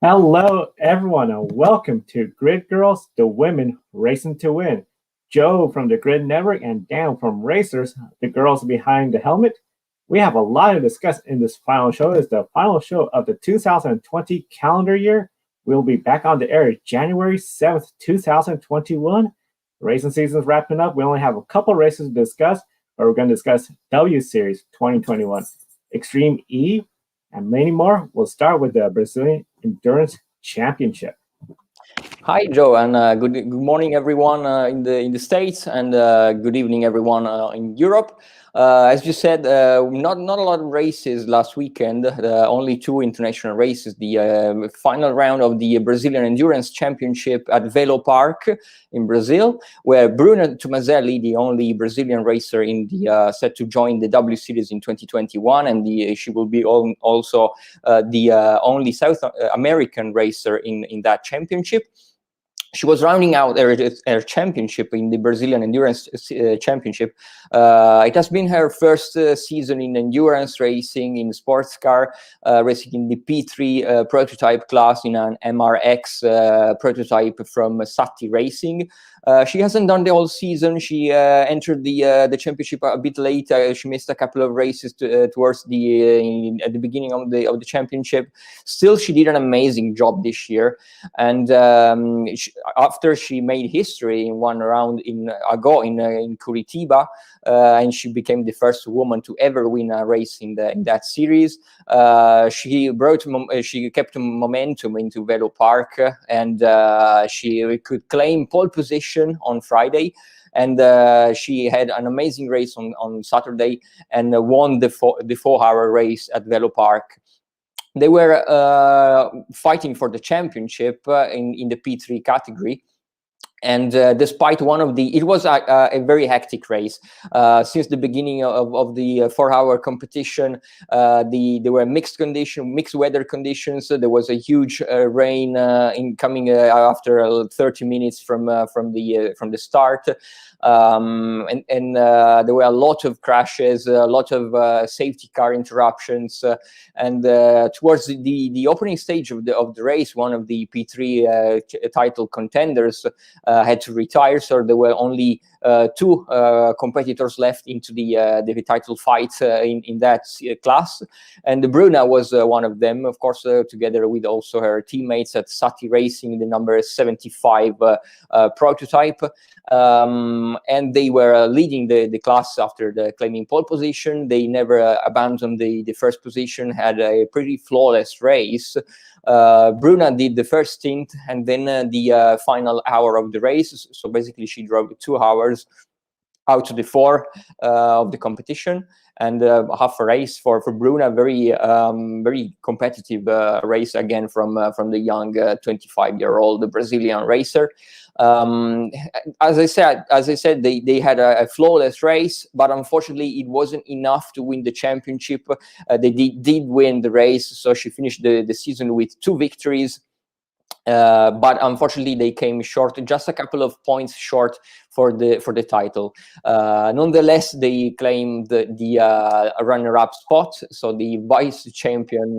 Hello, everyone, and welcome to Grid Girls, the women racing to win. Joe from the Grid Network and Dan from Racers, the girls behind the helmet. We have a lot to discuss in this final show. It's the final show of the 2020 calendar year. We'll be back on the air January 7th, 2021. Racing season's wrapping up. We only have a couple races to discuss, but we're going to discuss W Series 2021, Extreme E, and many more. We'll start with the Brazilian Endurance Championship. Hi, Joe, and good morning, everyone in the States, and good evening, everyone in Europe. As you said, not a lot of races last weekend. Only two international races. The final round of the Brazilian Endurance Championship at Velo Park in Brazil, where Bruna Tomazelli, the only Brazilian racer in the set to join the W Series in 2021, and she will be also the only South American racer in that championship. She was rounding out her championship in the Brazilian Endurance Championship. It has been her first season in endurance racing, in sports car, racing in the P3 prototype class in an MRX prototype from Sati Racing. She hasn't done the whole season. She entered the championship a bit late. She missed a couple of races towards at the beginning of the championship. Still, she did an amazing job this year, and after she made history in one round in Curitiba, and she became the first woman to ever win a race in that series. She kept momentum into Velo Park, and she could claim pole position on Friday. And she had an amazing race on Saturday and won the 4-hour race at Velo Park. They were fighting for the championship in the P3 category. And despite it was a very hectic race. Since the beginning of the 4-hour competition, there were mixed weather conditions. There was a huge rain coming after 30 minutes from the start. And there were a lot of crashes, a lot of safety car interruptions, and towards the opening stage of the race, one of the P3 title contenders had to retire, so there were only two competitors left into the title fight in that class, and Bruna was one of them, of course, together with also her teammates at Sati Racing, the number 75 prototype, and they were leading the class after claiming pole position. They never abandoned the first position, had a pretty flawless race. Bruna did the first stint and then the final hour of the race. So basically she drove 2 hours out of the 4 of the competition, and half a race for Bruna. Very competitive race again from the young 25-year-old Brazilian racer. As I said, they had a flawless race, but unfortunately it wasn't enough to win the championship. They did win the race, so she finished the season with 2 victories. But unfortunately, they came short, just a couple of points short for the title. Nonetheless, they claimed the runner-up spot, so the vice champion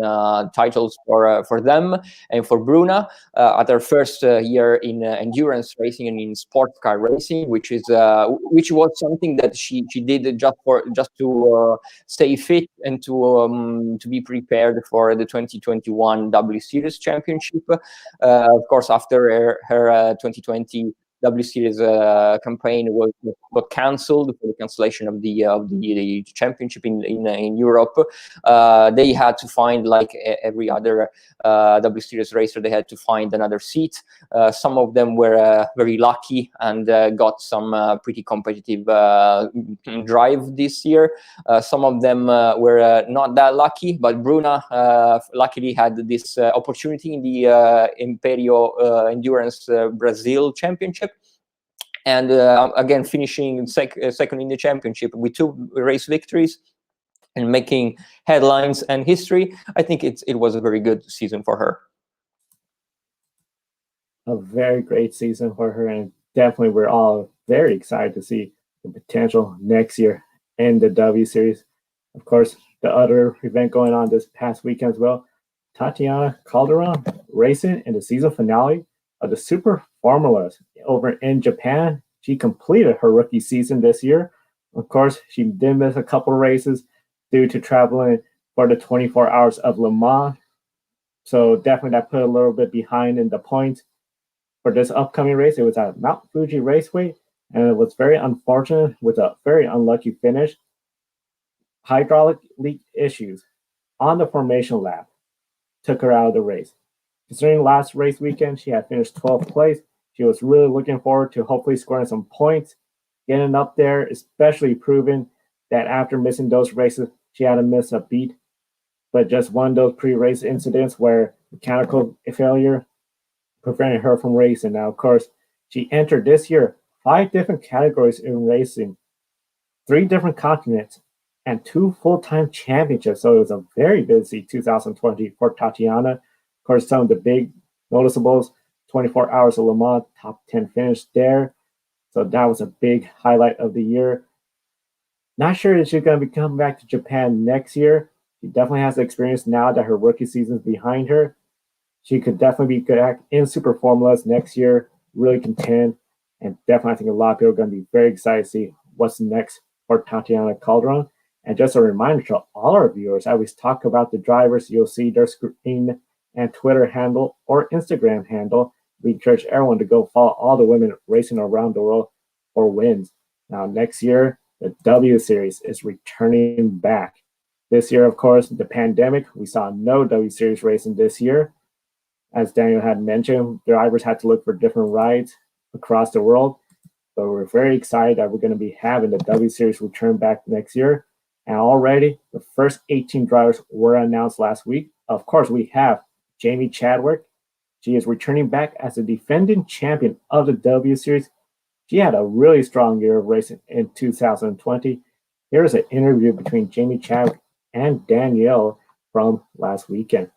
titles for them and for Bruna at her first year in endurance racing and in sports car racing, which was something that she did just to stay fit and to be prepared for the 2021 W Series Championship. Of course, after her 2020 W Series campaign got cancelled for the cancellation of the championship in Europe, they had to find, like every other W Series racer, they had to find another seat. Some of them were very lucky and got some pretty competitive drive this year. Some of them were not that lucky, but Bruna luckily had this opportunity in the Imperio Endurance Brazil Championship. And again, finishing second in the championship with 2 race victories and making headlines and history. I think it was a very good season for her. A very great season for her, and definitely we're all very excited to see the potential next year in the W Series. Of course, the other event going on this past weekend as well, Tatiana Calderon racing in the season finale of the Super Formulas over in Japan. She completed her rookie season this year. Of course, she did miss a couple races due to traveling for the 24 hours of Le Mans. So definitely that put a little bit behind in the points. For this upcoming race, it was at Mount Fuji Raceway, and it was very unfortunate with a very unlucky finish. Hydraulic leak issues on the formation lap took her out of the race. Considering last race weekend, she had finished 12th place. She was really looking forward to hopefully scoring some points, getting up there, especially proving that after missing those races, she had to miss a beat. But just one of those pre-race incidents where mechanical failure prevented her from racing. Now, of course, she entered this year 5 different categories in racing, 3 different continents, and 2 full-time championships. So it was a very busy 2020 for Tatiana. Of course, some of the big noticeables, 24 hours of Le Mans, top 10 finish there. So that was a big highlight of the year. Not sure if she's going to be coming back to Japan next year. She definitely has the experience now that her rookie season is behind her. She could definitely be back in Super Formulas next year, really contend. And definitely, I think a lot of people are going to be very excited to see what's next for Tatiana Calderon. And just a reminder to all our viewers, I always talk about the drivers. You'll see their screen and Twitter handle or Instagram handle. We encourage everyone to go follow all the women racing around the world for wins. Now, next year, the W Series is returning back. This year, of course, the pandemic, we saw no W Series racing this year. As Daniel had mentioned, drivers had to look for different rides across the world. But we're very excited that we're going to be having the W Series return back next year. And already, the first 18 drivers were announced last week. Of course, we have Jamie Chadwick. She is returning back as the defending champion of the W Series. She had a really strong year of racing in 2020. Here's an interview between Jamie Chadwick and Danielle from last weekend.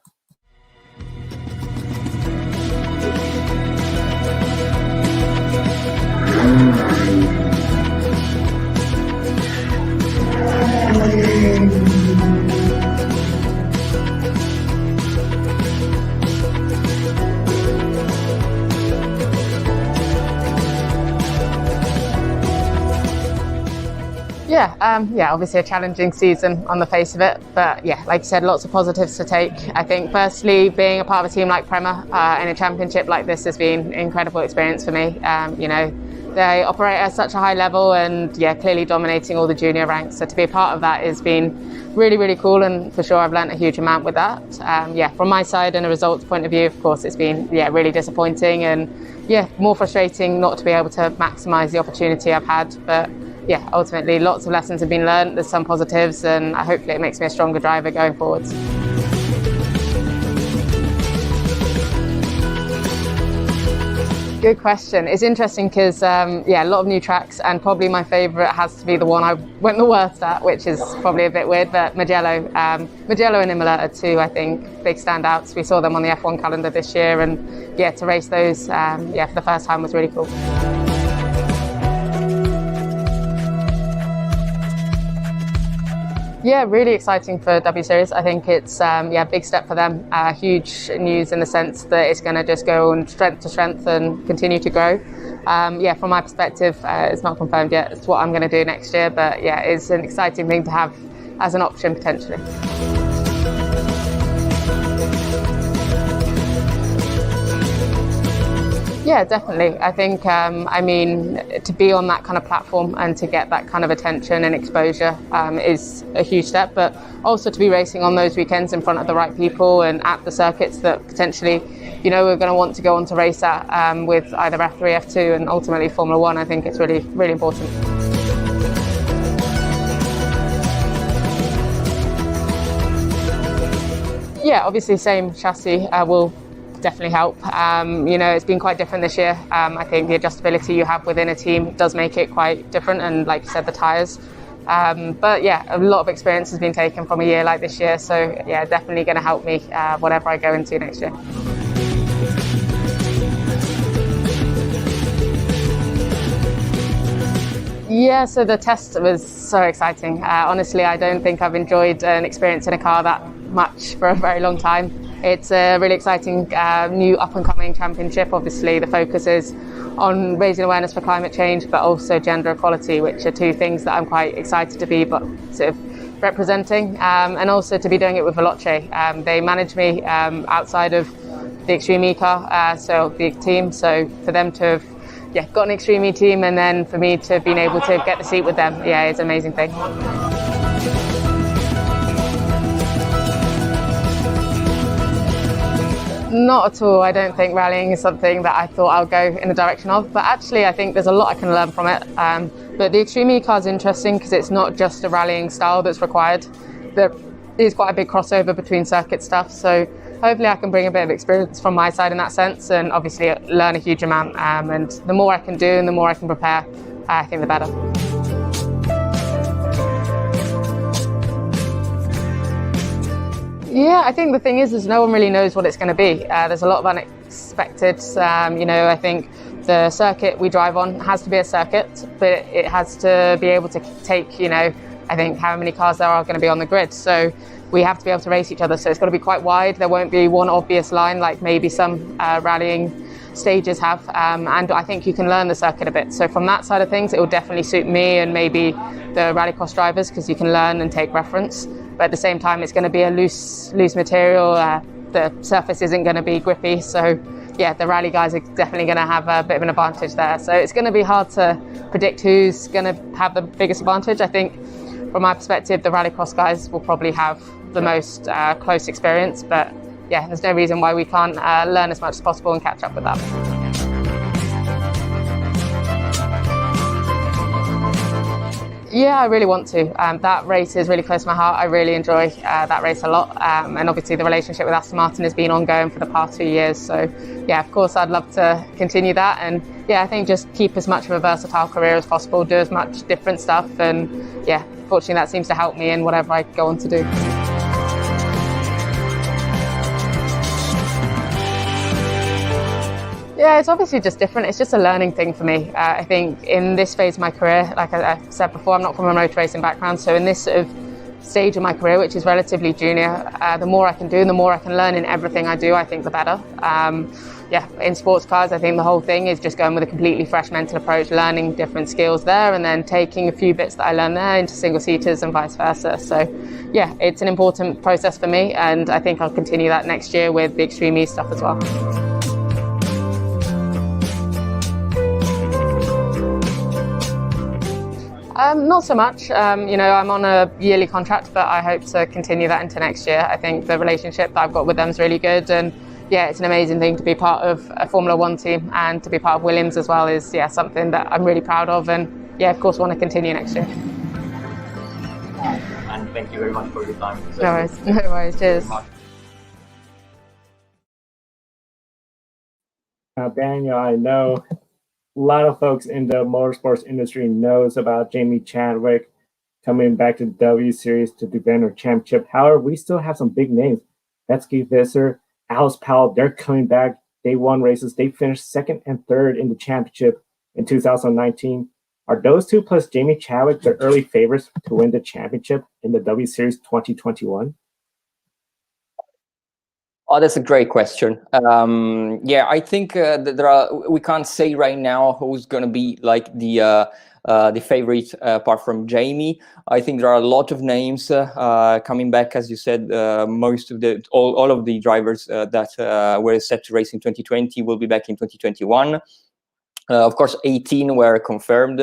Yeah, obviously a challenging season on the face of it, but yeah, like you said, lots of positives to take. I think firstly, being a part of a team like Prema in a championship like this has been an incredible experience for me. They operate at such a high level and clearly dominating all the junior ranks. So to be a part of that has been really, really cool, and for sure I've learnt a huge amount with that. From my side and a results point of view, of course, it's been really disappointing and more frustrating not to be able to maximise the opportunity I've had. But ultimately lots of lessons have been learned. There's some positives, and hopefully it makes me a stronger driver going forwards. Good question. It's interesting because a lot of new tracks, and probably my favourite has to be the one I went the worst at, which is probably a bit weird, but Mugello. Mugello and Imola are 2, I think, big standouts. We saw them on the F1 calendar this year, and to race those for the first time was really cool. Yeah, really exciting for W Series. I think it's big step for them. Huge news in the sense that it's going to just go on strength to strength and continue to grow. From my perspective, it's not confirmed yet. It's what I'm going to do next year, but it's an exciting thing to have as an option potentially. Yeah, definitely. I think, to be on that kind of platform and to get that kind of attention and exposure is a huge step, but also to be racing on those weekends in front of the right people and at the circuits that potentially, we're going to want to go on to race at with either F3, F2 and ultimately Formula One. I think it's really, really important. Yeah, obviously same chassis will definitely help. It's been quite different this year. I think the adjustability you have within a team does make it quite different, and like you said, the tyres. A lot of experience has been taken from a year like this year, so definitely going to help me whatever I go into next year. Yeah, so the test was so exciting. Honestly, I don't think I've enjoyed an experience in a car that much for a very long time. it's a really exciting new up-and-coming championship. Obviously, the focus is on raising awareness for climate change, but also gender equality, which are two things that I'm quite excited to be sort of representing, and also to be doing it with Veloce. They manage me outside of the Extreme E-Car, so the team. So for them to have got an Extreme E team, and then for me to have been able to get the seat with them, it's an amazing thing. Not at all. I don't think rallying is something that I thought I'll go in the direction of, but actually I think there's a lot I can learn from it. But the Extreme E-Car is interesting because it's not just a rallying style that's required. There is quite a big crossover between circuit stuff, so hopefully I can bring a bit of experience from my side in that sense, and obviously learn a huge amount. And the more I can do and the more I can prepare, I think the better. Yeah, I think the thing is no one really knows what it's going to be. There's a lot of unexpected. I think the circuit we drive on has to be a circuit, but it has to be able to take, I think how many cars there are going to be on the grid. So we have to be able to race each other. So it's got to be quite wide. There won't be one obvious line like maybe some rallying stages have. And I think you can learn the circuit a bit. So from that side of things, it will definitely suit me and maybe the rallycross drivers, because you can learn and take reference. But at the same time, it's going to be a loose material. The surface isn't going to be grippy. So the rally guys are definitely going to have a bit of an advantage there. So it's going to be hard to predict who's going to have the biggest advantage. I think from my perspective, the rallycross guys will probably have the most close experience. But there's no reason why we can't learn as much as possible and catch up with that. Yeah, I really want to. That race is really close to my heart. I really enjoy that race a lot. And obviously the relationship with Aston Martin has been ongoing for the past 2 years. So of course I'd love to continue that. And I think just keep as much of a versatile career as possible, do as much different stuff. And fortunately that seems to help me in whatever I go on to do. Yeah, it's obviously just different. It's just a learning thing for me. I think in this phase of my career, like I said before, I'm not from a motor racing background. So in this sort of stage of my career, which is relatively junior, the more I can do and the more I can learn in everything I do, I think the better. In sports cars, I think the whole thing is just going with a completely fresh mental approach, learning different skills there, and then taking a few bits that I learned there into single-seaters and vice versa. So it's an important process for me, and I think I'll continue that next year with the Extreme E stuff as well. Not so much. I'm on a yearly contract, but I hope to continue that into next year. I think the relationship that I've got with them is really good, and it's an amazing thing to be part of a Formula One team, and to be part of Williams as well is something that I'm really proud of, and of course want to continue next year. And thank you very much for your time. No worries. Cheers. Now, Daniel, I know a lot of folks in the motorsports industry knows about Jamie Chadwick coming back to the W Series to defend her championship. However, we still have some big names. Becky Visser, Alice Powell, they're coming back. They won races. They finished second and third in the championship in 2019. Are those two plus Jamie Chadwick the early favorites to win the championship in the W Series 2021? Oh, that's a great question. I think that we can't say right now who's going to be like the favorite apart from Jamie. I think there are a lot of names coming back, as you said. Most of all of the drivers that were set to race in 2020 will be back in 2021. Of course, 18 were confirmed.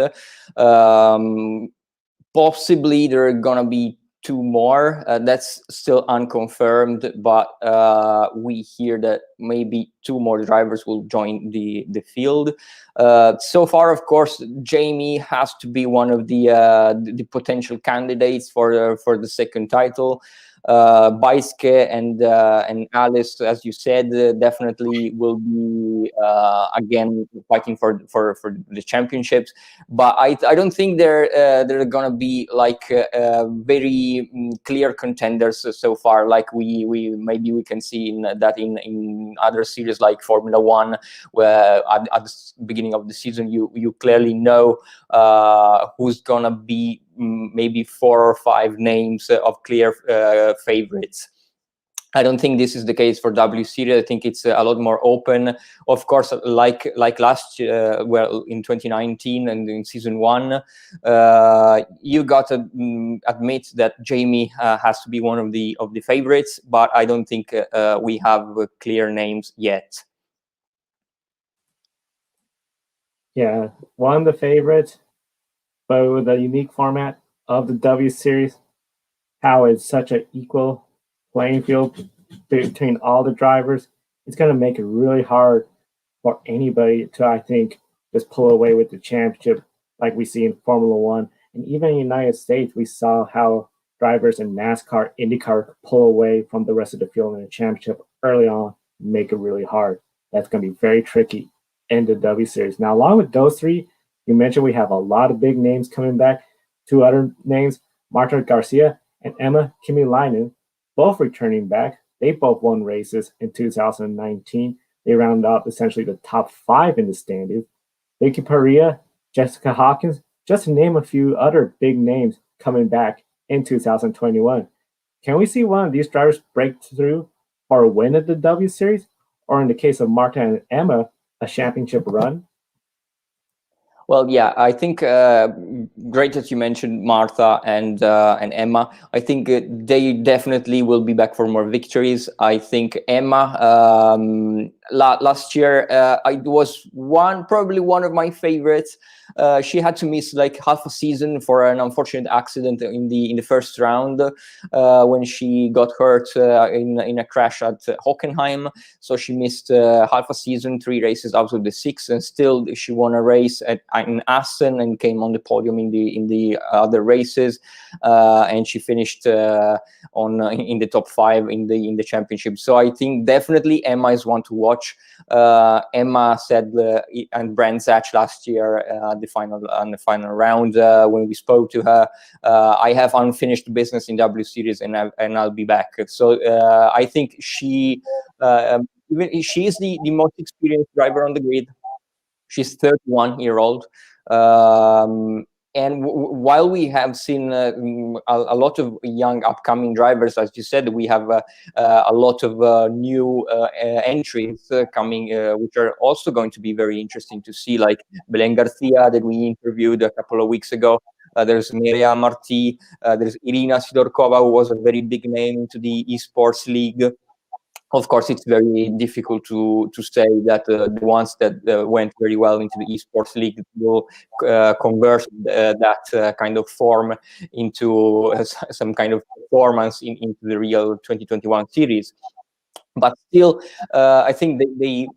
Possibly there are going to be 2 more. That's still unconfirmed, but we hear that maybe 2 more drivers will join the field. So far, of course, Jamie has to be one of the potential candidates for the second title. Beiske and Alice, as you said, definitely will be again fighting for the championships. But I don't think they're gonna be like very clear contenders so far, like we maybe we can see in other series like Formula One, where at the beginning of the season you clearly know who's gonna be maybe 4 or 5 names of clear favorites. I don't think this is the case for W Series. I think it's a lot more open. Of course, like last well, in 2019 and in season 1, you got to admit that Jamie has to be one of the favorites, but I don't think we have clear names yet. Yeah, one of the favorites, but with the unique format of the W Series, how it's such an equal playing field between all the drivers, it's going to make it really hard for anybody to, I think, just pull away with the championship like we see in Formula One. And even in the United States, we saw how drivers in NASCAR, IndyCar pull away from the rest of the field in the championship early on, make it really hard. That's going to be very tricky in the W Series. Now, along with those three, you mentioned we have a lot of big names coming back. Two other names, Marta Garcia and Emma Kymäläinen, both returning back. They both won races in 2019. They rounded out essentially the top 5 in the standings. Vicky Paria, Jessica Hawkins, just to name a few other big names coming back in 2021. Can we see one of these drivers break through for a win at the W Series? Or in the case of Marta and Emma, a championship run? Well, yeah, I think great that you mentioned Marta and Emma. I think they definitely will be back for more victories. I think Emma last year it was probably one of my favorites. She had to miss like half a season for an unfortunate accident in the first round when she got hurt in a crash at Hockenheim. So she missed half a season, 3 races out of the 6, and still she won a race in Assen and came on the podium in the other races, and she finished in the top 5 in the championship. So I think definitely Emma is one to watch. Emma said and Brand Zach last year the final round when we spoke to her, I have unfinished business in W Series and I'll be back. So I think she is the most experienced driver on the grid. She's 31-year-old. And while we have seen a lot of young upcoming drivers, as you said, we have a lot of new entries coming, which are also going to be very interesting to see, like Belen Garcia that we interviewed a couple of weeks ago. There's Mireia Martí. There's Irina Sidorkova, who was a very big name into the esports league. Of course, it's very difficult to say that the ones that went very well into the esports league will convert that kind of form into some kind of performance into the real 2021 series. But still, I think they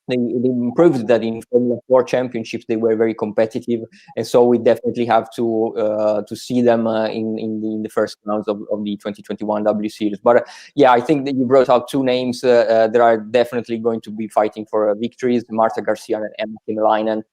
improved that in Formula 4 championships. They were very competitive, and so we definitely have to see them in the first rounds of the 2021 W Series. But yeah, I think that you brought out 2 names that are definitely going to be fighting for victories: Marta Garcia and Emma Kymäläinen.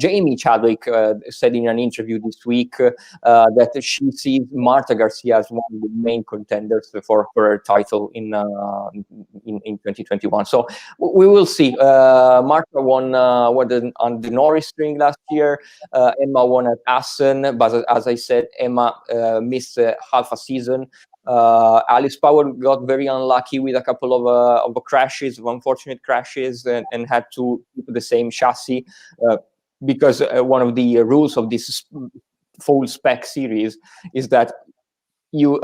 Jamie Chadwick said in an interview this week that she sees Marta Garcia as one of the main contenders for her title in 2021. So we will see. Marta won on the Norris Ring last year. Emma won at Assen, but as I said, Emma missed half a season. Alice Powell got very unlucky with a couple of crashes, of unfortunate crashes, and had to keep the same chassis because one of the rules of this full spec series is that you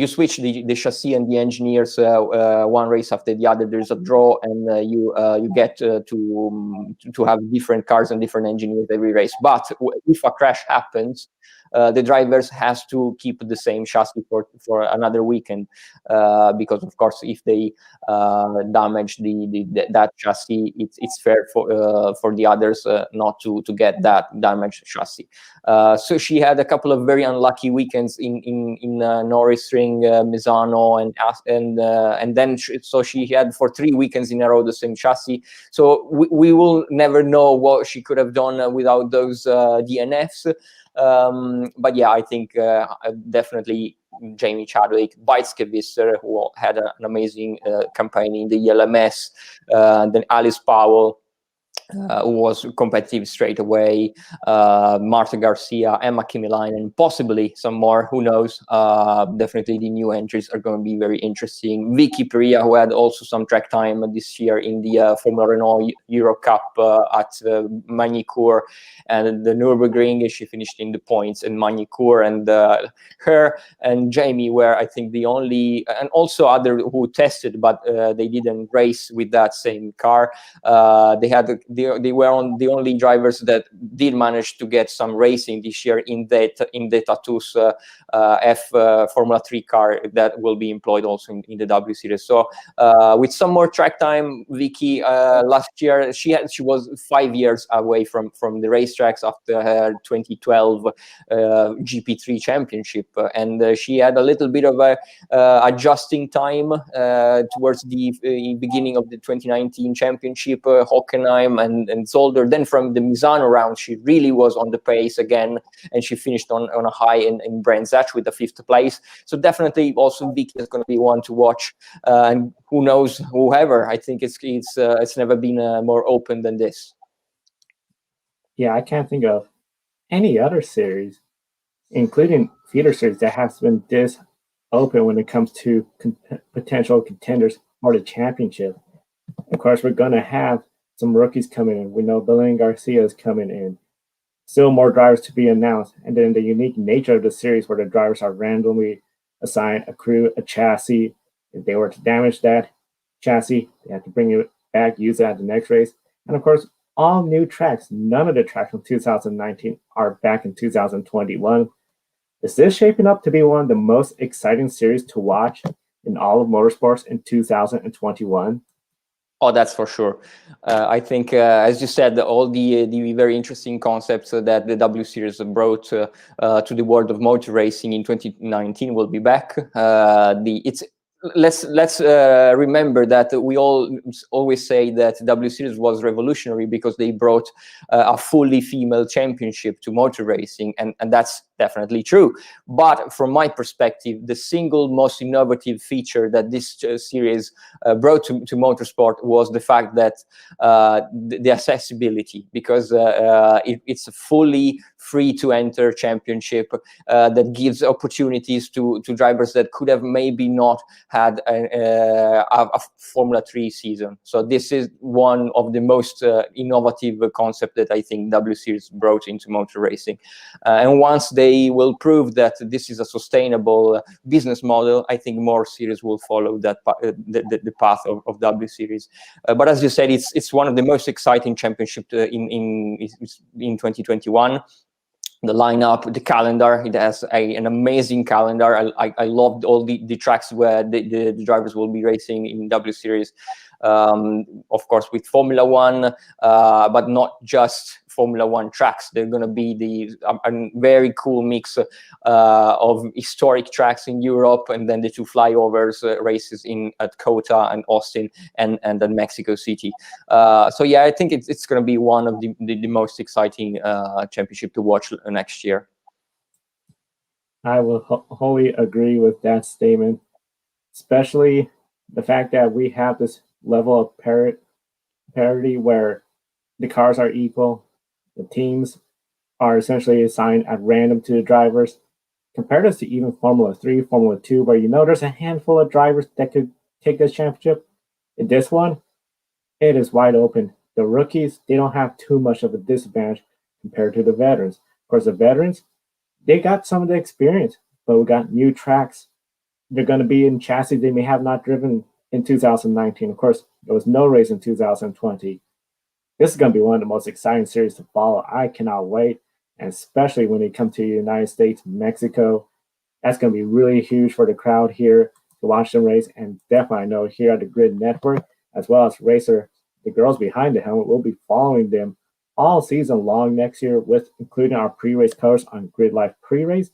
switch the chassis and the engineers one race after the other. There's a draw, and you get to have different cars and different engineers every race. But if a crash happens, the drivers has to keep the same chassis for another weekend, because of course if they damage that chassis, it's fair for the others not to get that damaged chassis. So she had a couple of very unlucky weekends in Norris Ring, Misano, and then she had for 3 weekends in a row the same chassis. So we will never know what she could have done without those DNFs. But yeah, I think definitely Jamie Chadwick, Weitske Visser, who had an amazing campaign in the LMS, then Alice Powell, who was competitive straight away, Marta Garcia, Emma Kimilainen, possibly some more, who knows. Definitely the new entries are going to be very interesting. Vicky Perea, who had also some track time this year in the Formula Renault Euro Cup at Magny-Cours and the Nürburgring. She finished in the points in Magny-Cours, and her and Jamie were, I think, the only, and also other who tested, but they didn't race with that same car. They were the only drivers that did manage to get some racing this year in the Tatuus F Formula 3 car that will be employed also in the W Series. So with some more track time, Vicky last year she was 5 years away from the racetracks after her 2012 GP3 championship, and she had a little bit of a adjusting time towards the beginning of the 2019 championship, Hockenheim and Zolder. Then from the Misano round, she really was on the pace again, and she finished on a high in Brands Hatch with the 5th place. So definitely also Vicky is going to be one to watch, and who knows, whoever. I think it's never been more open than this. Yeah, I can't think of any other series, including feeder series, that has been this open when it comes to potential contenders for the championship. Of course, we're going to have some rookies coming in. We know Belen Garcia is coming in. Still more drivers to be announced. And then the unique nature of the series where the drivers are randomly assigned a crew, a chassis. If they were to damage that chassis, they have to bring it back, use it at the next race. And of course, all new tracks. None of the tracks from 2019 are back in 2021. Is this shaping up to be one of the most exciting series to watch in all of motorsports in 2021? Oh, that's for sure. I think, as you said, all the very interesting concepts that the W Series brought to the world of motor racing in 2019 will be back. Let's remember that we always say that W Series was revolutionary because they brought a fully female championship to motor racing, and that's definitely true. But from my perspective, the single most innovative feature that this series brought to motorsport was the fact that the accessibility, because it's a fully free to enter championship that gives opportunities to drivers that could have maybe not had a Formula 3 season. So this is one of the most innovative concept that I think W Series brought into motor racing. And once they will prove that this is a sustainable business model, I think more series will follow that the path of W Series. But as you said, it's one of the most exciting championships in 2021. The lineup, the calendar, it has an amazing calendar. I loved all the tracks where the drivers will be racing in W Series. Of course, with Formula One, but not just Formula One tracks. They're going to be a very cool mix of historic tracks in Europe, and then the 2 flyovers races at COTA and Austin and then Mexico City. So yeah, I think it's going to be one of the most exciting championship to watch next year. I will wholly agree with that statement, especially the fact that we have this level of parity where the cars are equal. The teams are essentially assigned at random to the drivers. Compared us to even Formula 3, Formula 2, where there's a handful of drivers that could take this championship. In this one, it is wide open. The rookies, they don't have too much of a disadvantage compared to the veterans. Of course, the veterans, they got some of the experience, but we got new tracks. They're going to be in chassis they may have not driven in 2019. Of course, there was no race in 2020. This is going to be one of the most exciting series to follow. I cannot wait, and especially when it comes to the United States, Mexico. That's going to be really huge for the crowd here to watch them race, and definitely I know here at the Grid Network, as well as Racer, the girls behind the helmet, will be following them all season long next year, with including our pre-race coverage on Grid Life Pre-Race,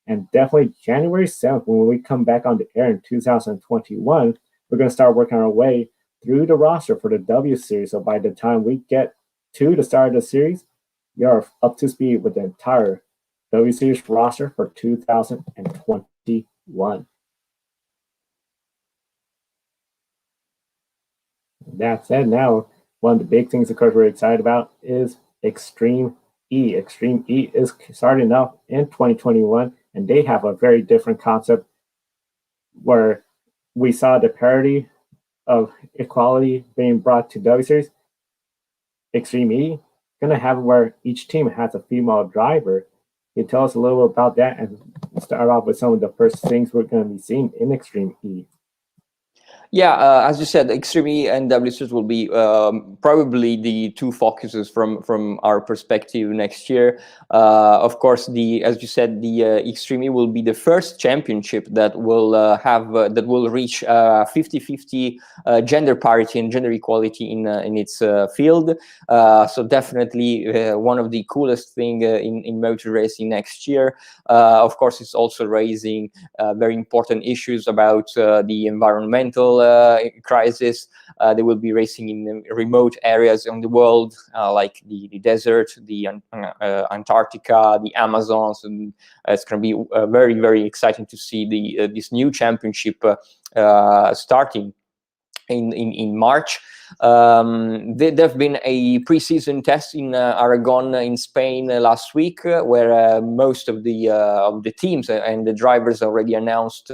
and definitely January 7th, when we come back on the air in 2021, we're going to start working our way through the roster for the W Series. So by the time we get to the start of the series, you're up to speed with the entire W Series roster for 2021. That said, now one of the big things, of course, we're excited about is Extreme E. Extreme E is starting up in 2021, and they have a very different concept where we saw the parity of equality being brought to W Series. Extreme E going to have where each team has a female driver. Can you tell us a little about that and start off with some of the first things we're going to be seeing in Extreme E? Yeah, as you said, Extreme E and W Series will be probably the two focuses from our perspective next year. Of course, as you said, the Extreme E will be the first championship that will that will reach 50-50 gender parity and gender equality in its field. So definitely one of the coolest thing in motor racing next year. Of course, it's also raising very important issues about the environmental crisis. They will be racing in remote areas in the world, like the desert, the Antarctica, the Amazons, and it's going to be very, very exciting to see this new championship starting in March. There've been a pre-season test in Aragon in Spain last week, where most of the teams and the drivers already announced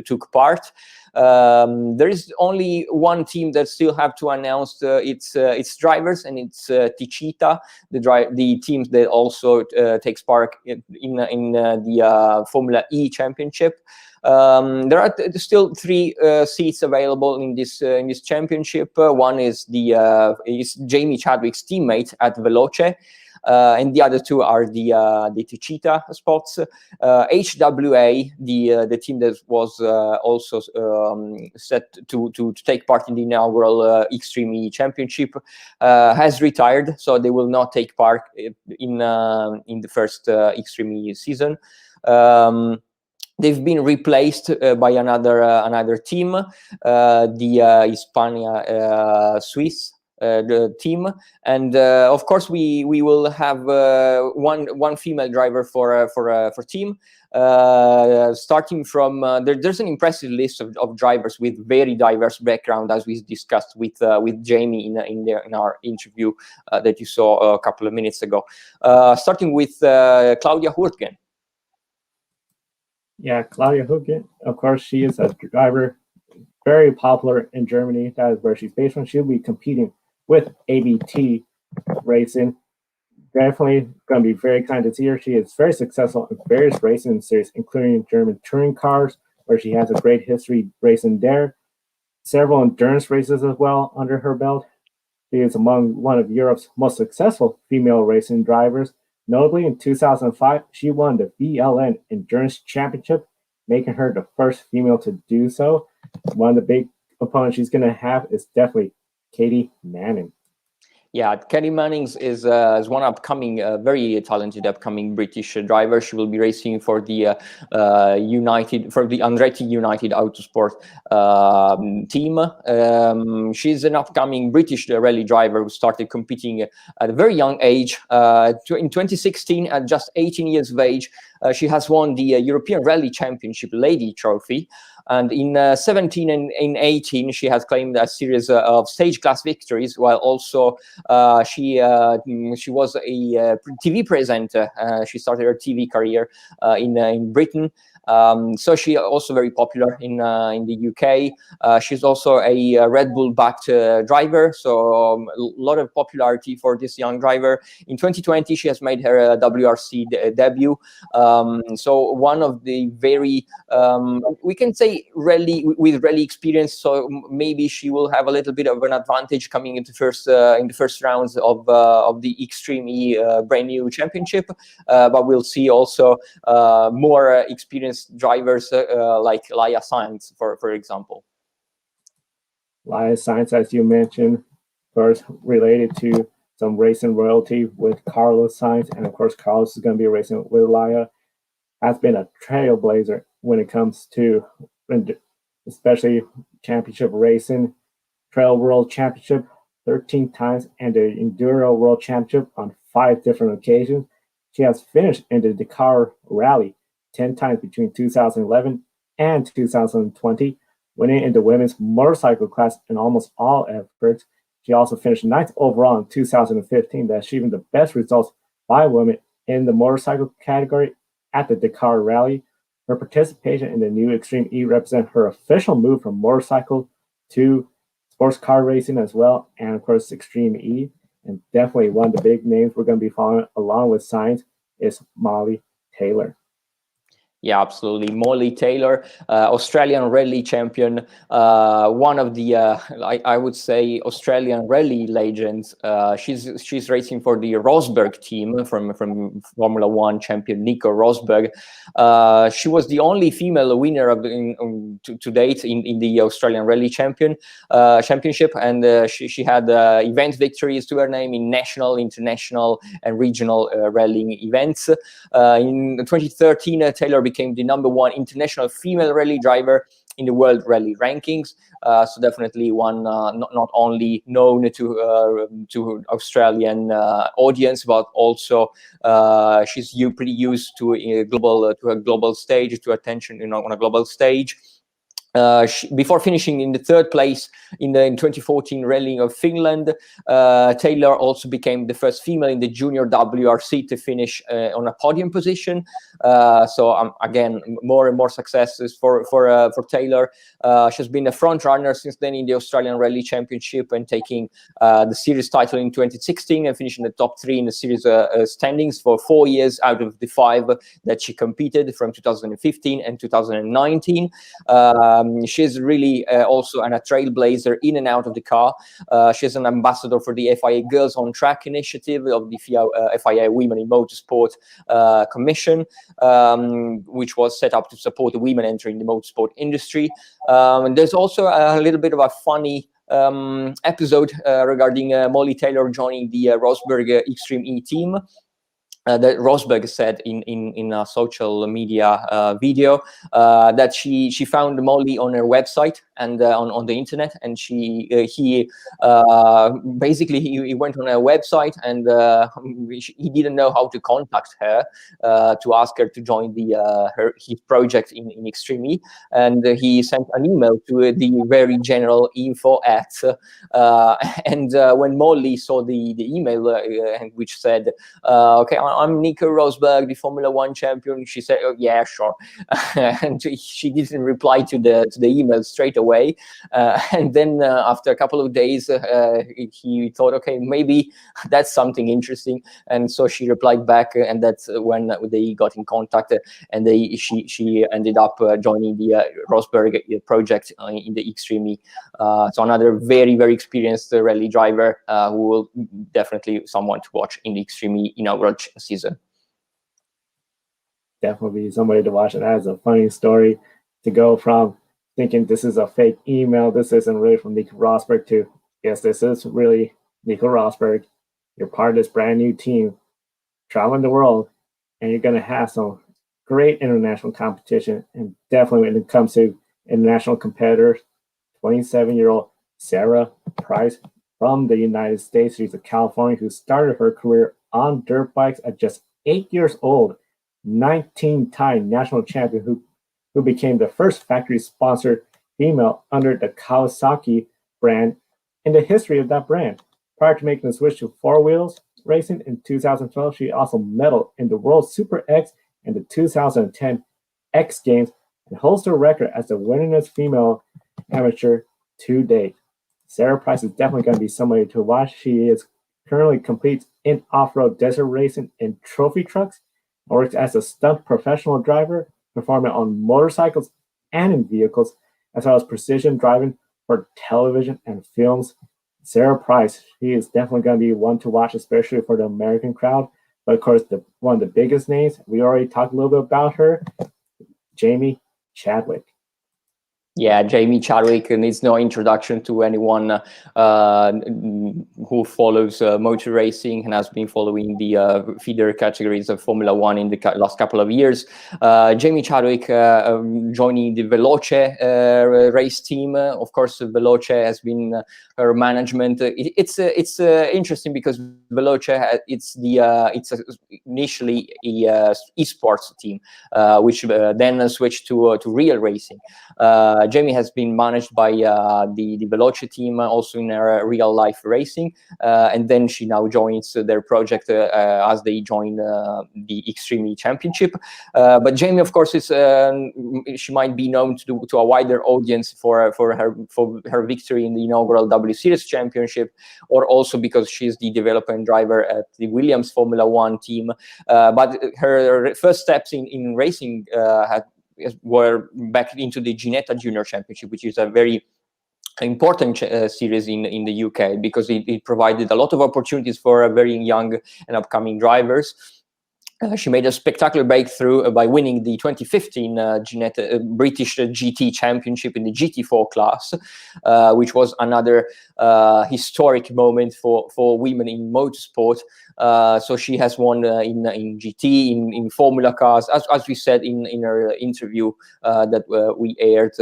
took part. There is only one team that still have to announce its drivers, and it's Techeetah, the team that also takes part in the Formula E championship. There are still 3 seats available in this championship. One is is Jamie Chadwick's teammate at Veloce, and the other 2 are the Techeetah spots. HWA, the team that was also set to take part in the inaugural Extreme E championship, has retired, so they will not take part in the first Extreme E season. They've been replaced by another team, the Hispania Swiss the team, and of course we will have one female driver for team. Starting from there's an impressive list of drivers with very diverse background, as we discussed with Jamie in our interview that you saw a couple of minutes ago. Starting with Claudia Hurtgen. Yeah, Claudia Hurtgen, of course, she is a driver very popular in Germany. That is where she's based from. She'll be competing with ABT Racing. Definitely going to be very excited to see her. She is very successful in various racing series, including German touring cars, where she has a great history racing there. Several endurance races as well under her belt. She is among one of Europe's most successful female racing drivers. Notably, in 2005, she won the VLN Endurance Championship, making her the first female to do so. One of the big opponents she's going to have is definitely Katie Manning. Yeah, Katie Manning is one upcoming, very talented upcoming British driver. She will be racing for the Andretti United Autosport team. She's an upcoming British rally driver who started competing at a very young age. In 2016, at just 18 years of age, she has won the European Rally Championship Lady Trophy. And in 17 and in 18, she has claimed a series of stage class victories, while also she was a TV presenter. She started her TV career in Britain. So she also very popular in the UK. She's also a Red Bull backed driver, so a lot of popularity for this young driver. In 2020, she has made her WRC debut. So one of the very we can say rally experience. So maybe she will have a little bit of an advantage coming into in the first rounds of the Extreme E brand new championship. But we'll see also more experienced drivers like Laia Sainz, for example. Laia Sainz, as you mentioned, first related to some racing royalty with Carlos Sainz, and of course Carlos is going to be racing with Laia. Has been a trailblazer when it comes to especially championship racing, Trail World Championship 13 times, and the Enduro World Championship on 5 different occasions. She has finished in the Dakar Rally 10 times between 2011 and 2020, winning in the women's motorcycle class in almost all efforts. She also finished 9th overall in 2015, achieving the best results by women in the motorcycle category at the Dakar Rally. Her participation in the new Extreme E represents her official move from motorcycle to sports car racing as well, and of course Extreme E. And definitely one of the big names we're going to be following along with Sainz is Molly Taylor. Yeah, absolutely. Molly Taylor, Australian rally champion, one of the, I would say, Australian rally legends. She's racing for the Rosberg team from Formula One champion Nico Rosberg. She was the only female winner of to date in the Australian rally championship, and she had event victories to her name in national, international, and regional rallying events. In 2013, Taylor became the #1 international female rally driver in the world rally rankings. So definitely one not only known to Australian audience, but also she's pretty used to a global stage, to attention, on a global stage. Before finishing in the 3rd place in 2014 rallying of Finland, Taylor also became the first female in the junior WRC to finish on a podium position. So again, more and more successes for Taylor. She's been a front runner since then in the Australian Rally Championship, and taking the series title in 2016 and finishing the top 3 in the series standings for 4 years out of the 5 that she competed from 2015 and 2019. She's really also a trailblazer in and out of the car. She's an ambassador for the FIA Girls on Track initiative of the FIA Women in Motorsport Commission, which was set up to support the women entering the motorsport industry. And there's also a little bit of a funny episode regarding Molly Taylor joining the Rosberg Extreme E team. That Rosberg said in a social media video that she found Molly on her website and on the internet, and he went on her website, and he didn't know how to contact her to ask her to join his project in Extreme E, and he sent an email to the very general info at and when Molly saw the email which said, okay, I'm Nico Rosberg, the Formula One champion, she said, oh, yeah, sure. And she didn't reply to the email straight away. And then after a couple of days, he thought, okay, maybe that's something interesting. And so she replied back, and that's when they got in contact, and she ended up joining the Rosberg project in the Extreme E. So another very, very experienced rally driver who will definitely someone to watch in the Extreme E inaugural season. Definitely somebody to watch. And that is a funny story to go from thinking this is a fake email, this isn't really from Nico Rosberg, to yes, this is really Nico Rosberg. You're part of this brand new team, traveling the world, and you're going to have some great international competition. And definitely when it comes to international competitors, 27-year-old Sarah Price from the United States. She's a Californian who started her career on dirt bikes at just 8 years old, 19-time national champion who became the first factory-sponsored female under the Kawasaki brand in the history of that brand. Prior to making the switch to four wheels racing in 2012, she also medaled in the World Super X and the 2010 X Games and holds the record as the winningest female amateur to date. Sarah Price is definitely going to be somebody to watch. She currently competes in off-road desert racing in trophy trucks, and works as a stunt professional driver, performing on motorcycles and in vehicles, as well as precision driving for television and films. Sarah Price, she is definitely going to be one to watch, especially for the American crowd. But of course, one of the biggest names, we already talked a little bit about her, Jamie Chadwick. Yeah, Jamie Chadwick needs no introduction to anyone who follows motor racing and has been following the feeder categories of Formula One in the last couple of years. Jamie Chadwick joining the Veloce race team. Of course, Veloce has been her management. It's interesting because Veloce it's initially a esports team, which then switched to real racing. Jamie has been managed by the Veloce team, also in real life racing, and then she now joins their project as they join the Extreme E Championship. But Jamie, of course, is she might be known to a wider audience for her victory in the inaugural W Series Championship, or also because she's the developer and driver at the Williams Formula One team. But her first steps in racing were back into the Ginetta Junior Championship, which is a very important series in the UK, because it provided a lot of opportunities for very young and upcoming drivers. She made a spectacular breakthrough by winning the 2015 British GT Championship in the GT4 class, which was another historic moment for women in motorsport. So she has won in GT, in Formula cars, as we said in her interview that we aired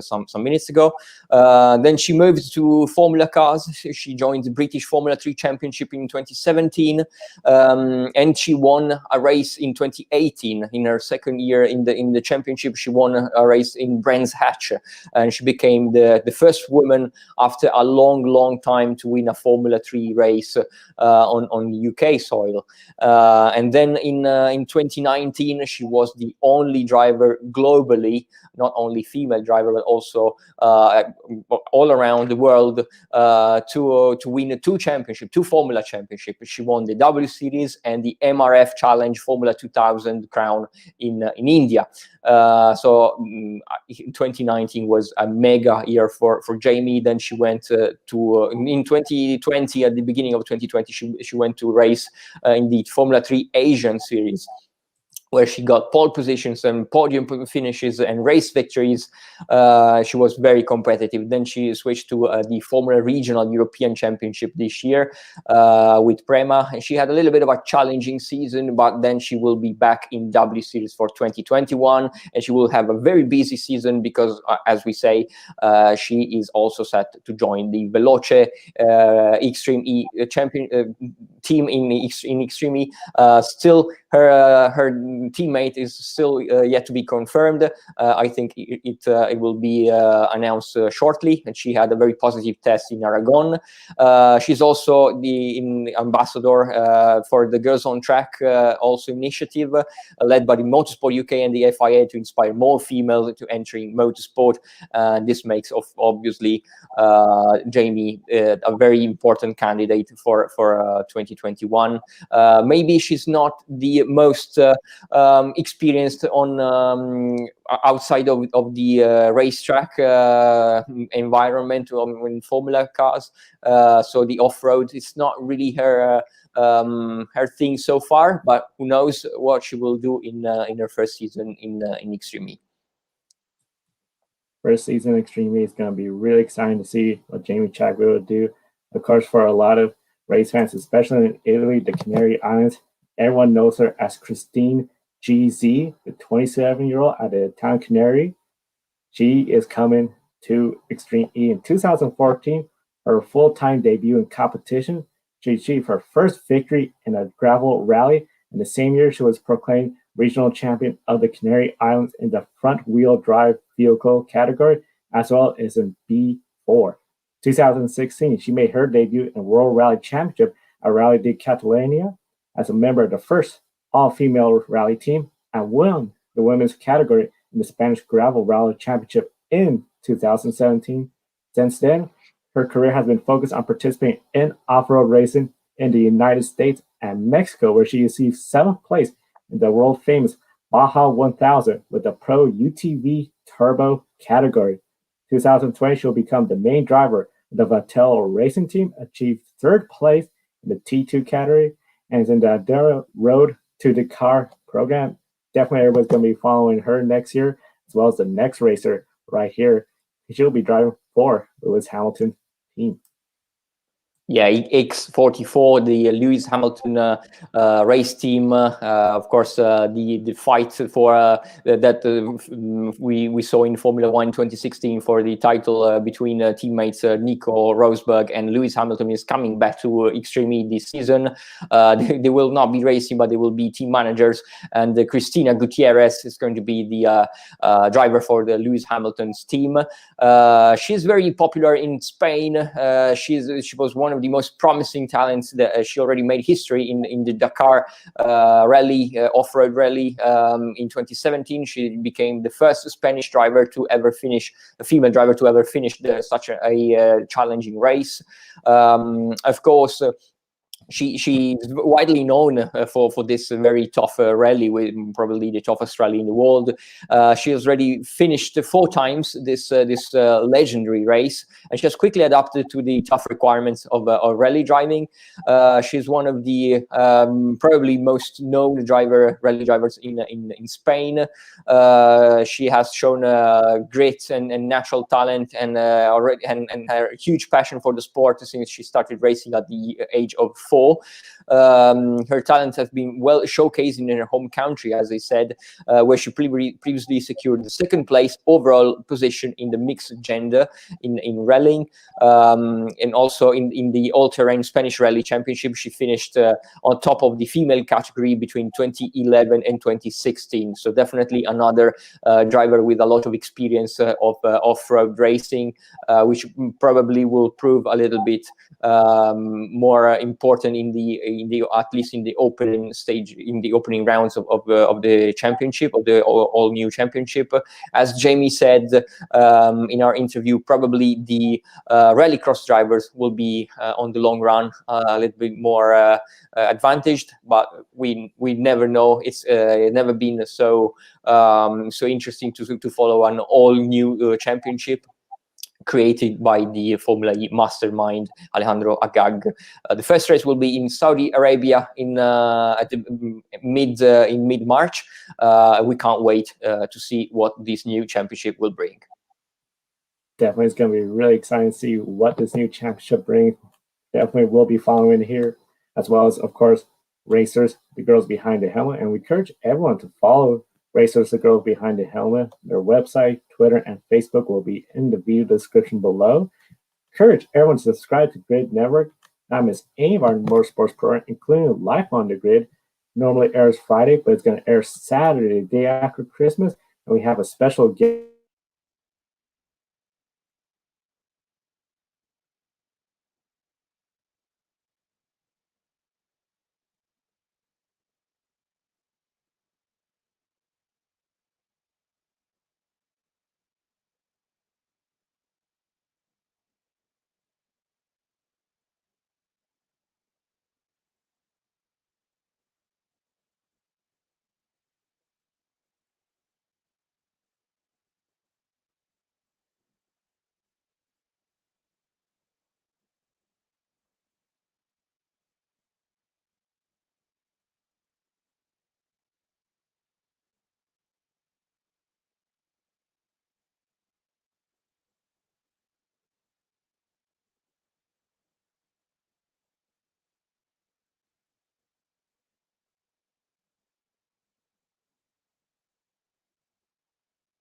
some minutes ago. Then she moved to Formula cars. She joined the British Formula 3 Championship in 2017, and she won a race in 2018. In her second year in the championship, she won a race in Brands Hatch, and she became the first woman after a long time to win a Formula 3 race on UK soil. And then in 2019, she was the only driver globally, not only female driver, but also all around the world to win two Formula championships. She won the W Series and the MRF Challenge Formula 2000 crown in India. So 2019 was a mega year for Jamie. Then she went in 2020, at the beginning of 2020, she went to race in the Formula 3 Asian Series, where she got pole positions and podium finishes and race victories. She was very competitive. Then she switched to the Formula Regional European Championship this year with Prema. And she had a little bit of a challenging season, but then she will be back in W Series for 2021, and she will have a very busy season because, as we say, she is also set to join the Veloce Extreme E champion team in Extreme E. Still, her teammate is still yet to be confirmed. I think it will be announced shortly, and she had a very positive test in Aragon. She's also the ambassador for the Girls on Track also initiative led by the Motorsport UK and the FIA to inspire more females to entering motorsport. This makes obviously Jamie a very important candidate for 2021. Maybe she's not the most experienced on outside of the racetrack environment in Formula cars. So the off-road is not really her thing so far, but who knows what she will do in her first season in Extreme E. First season in Extreme E is going to be really exciting to see what Jamie Chadwick will do. Of course, for a lot of race fans, especially in Italy, the Canary Islands, everyone knows her as Christine GZ, the 27-year-old at the town Canary. She is coming to Extreme E in 2014. Her full-time debut in competition, she achieved her first victory in a gravel rally. In the same year, she was proclaimed regional champion of the Canary Islands in the front-wheel drive vehicle category, as well as in B4. 2016, she made her debut in World Rally Championship at Rally de Catalunya as a member of the first all-female rally team, and won the women's category in the Spanish Gravel Rally Championship in 2017. Since then, her career has been focused on participating in off-road racing in the United States and Mexico, where she received 7th place in the world-famous Baja 1000 with the Pro UTV Turbo category. 2020, she'll become the main driver of the Vattel racing team, achieved 3rd place in the T2 category, and is in the Road to Dakar program. Definitely everybody's going to be following her next year, as well as the next racer right here. She'll be driving for Lewis Hamilton team. Yeah, X44, the Lewis Hamilton race team. Of course, the fight for that we saw in Formula One 2016 for the title between teammates Nico Rosberg and Lewis Hamilton is coming back to Extreme E this season. They will not be racing, but they will be team managers. And Cristina Gutierrez is going to be the driver for the Lewis Hamilton's team. She's very popular in Spain. She was one of the most promising talents that she already made history in the Dakar rally, off-road rally. In 2017, she became the first Spanish driver to ever finish, a female driver to ever finish such a challenging race. Of course, she's widely known for this very tough rally, with probably the toughest rally in the world. She has already finished 4 times this legendary race, and she has quickly adapted to the tough requirements of rally driving. She's one of the probably most known rally drivers in Spain. She has shown grit and natural talent, and her huge passion for the sport since she started racing at the age of 4. Her talent has been well showcased in her home country, as I said, where she previously secured the 2nd place overall position in the mixed gender in rallying, and also in the all-terrain Spanish Rally Championship. She finished on top of the female category between 2011 and 2016. So definitely another driver with a lot of experience of off-road racing, which probably will prove a little bit more important in the at least in the opening stage, in the opening rounds of the championship, of the all new championship. As Jamie said in our interview, probably the rallycross drivers will be on the long run a little bit more advantaged, but we never know. It's never been so interesting to follow an all new championship created by the Formula E mastermind Alejandro Agag. The first race will be in Saudi Arabia in mid-March. We can't wait to see what this new championship will bring. Definitely, it's going to be really exciting to see what this new championship brings. Definitely will be following here, as well as, of course, Racers, the Girls Behind the Helmet. And we encourage everyone to follow Racers, the Girls Behind the Helmet. Their website, Twitter, and Facebook will be in the video description below. Encourage everyone to subscribe to Grid Network, not miss any of our motorsports programs, including Life on the Grid. Normally airs Friday, but it's going to air Saturday, the day after Christmas. And we have a special guest